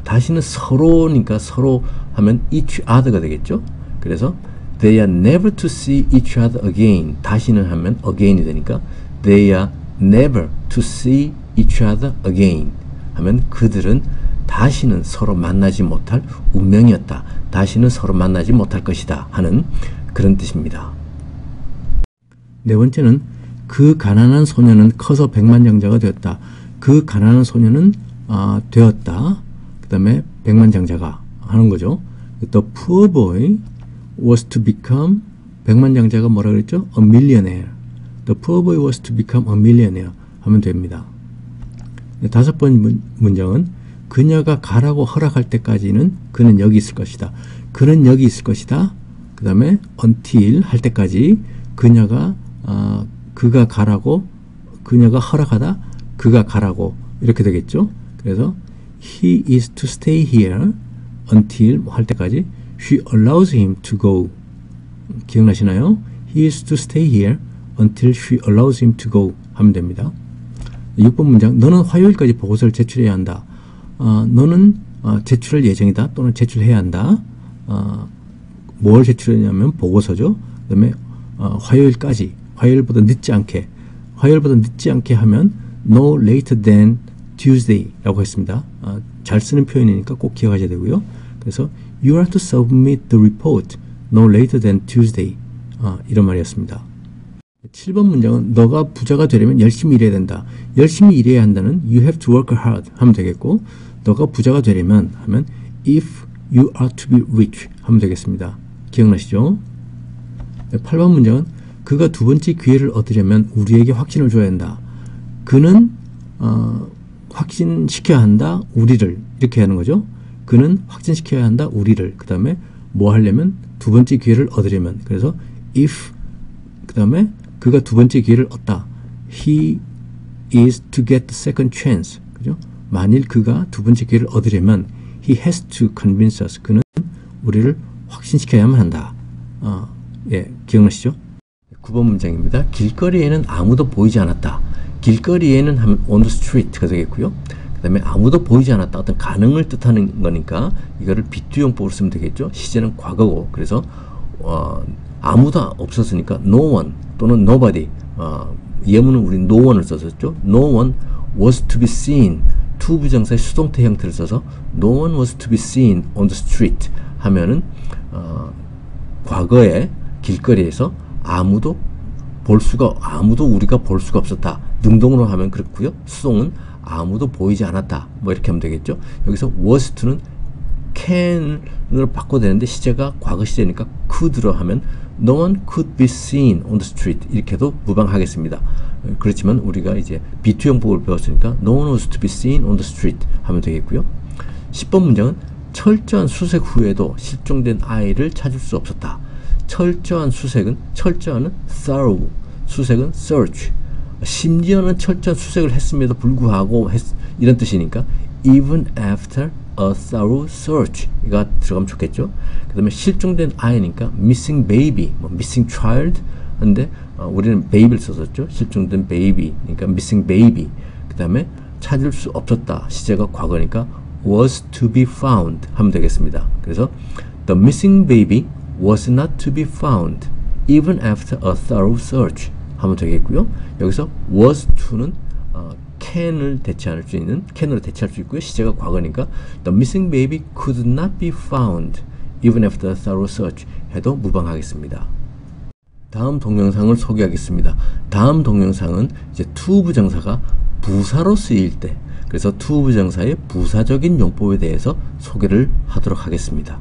다시는 서로니까 서로 하면 each other가 되겠죠. 그래서 they are never to see each other again. 다시는 하면 again이 되니까 they are never to see each other again 하면 그들은 다시는 서로 만나지 못할 운명이었다. 다시는 서로 만나지 못할 것이다 하는 그런 뜻입니다. 네 번째는 그 가난한 소녀는 커서 백만장자가 되었다. 그 가난한 소녀는 되었다. 그 다음에 백만장자가 하는 거죠. The poor boy was to become 백만장자가 뭐라 그랬죠? A millionaire. The poor boy was to become a millionaire 하면 됩니다. 다섯 번째 문장은 그녀가 가라고 허락할 때까지는 그는 여기 있을 것이다. 그는 여기 있을 것이다. 그 다음에 until 할 때까지 그녀가 그가 가라고 그녀가 허락하다 그가 가라고 이렇게 되겠죠. 그래서 he is to stay here until 할 때까지 she allows him to go. 기억나시나요? He is to stay here until she allows him to go 하면 됩니다. 6번 문장 너는 화요일까지 보고서를 제출해야 한다. 너는 제출할 예정이다 또는 제출해야 한다. 뭘 제출하냐면 보고서죠. 그 다음에 화요일까지 화요일보다 늦지 않게 하면 no later than Tuesday 라고 했습니다. 잘 쓰는 표현이니까 꼭 기억하셔야 되고요. 그래서 you are to submit the report no later than Tuesday 이런 말이었습니다. 7번 문장은 너가 부자가 되려면 열심히 일해야 된다. 열심히 일해야 한다는 you have to work hard 하면 되겠고 너가 부자가 되려면 하면 if you are to be rich 하면 되겠습니다. 기억나시죠? 8번 문장은 그가 두 번째 기회를 얻으려면 우리에게 확신을 줘야 한다. 그는 확신시켜야 한다. 우리를 이렇게 하는 거죠. 그는 확신시켜야 한다. 우리를. 그 다음에 뭐 하려면 두 번째 기회를 얻으려면 그래서 if 그 다음에 그가 두 번째 기회를 얻다. He is to get the second chance. 그죠? 만일 그가 두 번째 기회를 얻으려면 he has to convince us. 그는 우리를 확신시켜야만 한다. 예, 기억나시죠? 9번 문장입니다. 길거리에는 아무도 보이지 않았다. 길거리에는 하면 on the street가 되겠고요. 그 다음에 아무도 보이지 않았다. 어떤 가능을 뜻하는 거니까 이거를 비투용법으로 쓰면 되겠죠. 시제는 과거고 그래서 아무도 없었으니까 no one 또는 nobody 예문은 우리 no one을 썼었죠. no one was to be seen to 부정사의 수동태 형태를 써서 no one was to be seen on the street 하면은 과거에 길거리에서 아무도 우리가 볼 수가 없었다. 능동으로 하면 그렇고요. 수동은 아무도 보이지 않았다. 뭐 이렇게 하면 되겠죠. 여기서 was to는 can으로 바꿔야 되는데 시제가 과거 시제니까 could로 하면 no one could be seen on the street 이렇게도 무방하겠습니다. 그렇지만 우리가 이제 비투용법을 배웠으니까 no one was to be seen on the street 하면 되겠고요. 10번 문장은 철저한 수색 후에도 실종된 아이를 찾을 수 없었다. 철저한 수색은 철저한은 thorough, 수색은 search. 심지어는 철저한 수색을 했음에도 불구하고 이런 뜻이니까 even after a thorough search가 들어가면 좋겠죠. 그 다음에 실종된 아이니까 missing baby, missing child 한데 우리는 baby를 썼었죠. 실종된 baby, 그러니까 missing baby. 그 다음에 찾을 수 없었다. 시제가 과거니까 was to be found 하면 되겠습니다. 그래서 the missing baby was not to be found even after a thorough search 하면 되겠고요. 여기서 was to는 can을 대체할 수 있는 can으로 대체할 수 있고요. 시제가 과거니까 the missing baby could not be found even after a thorough search 해도 무방하겠습니다. 다음 동영상을 소개하겠습니다. 다음 동영상은 이제 to 부정사가 부사로 쓰일 때, 그래서 to 부정사의 부사적인 용법에 대해서 소개를 하도록 하겠습니다.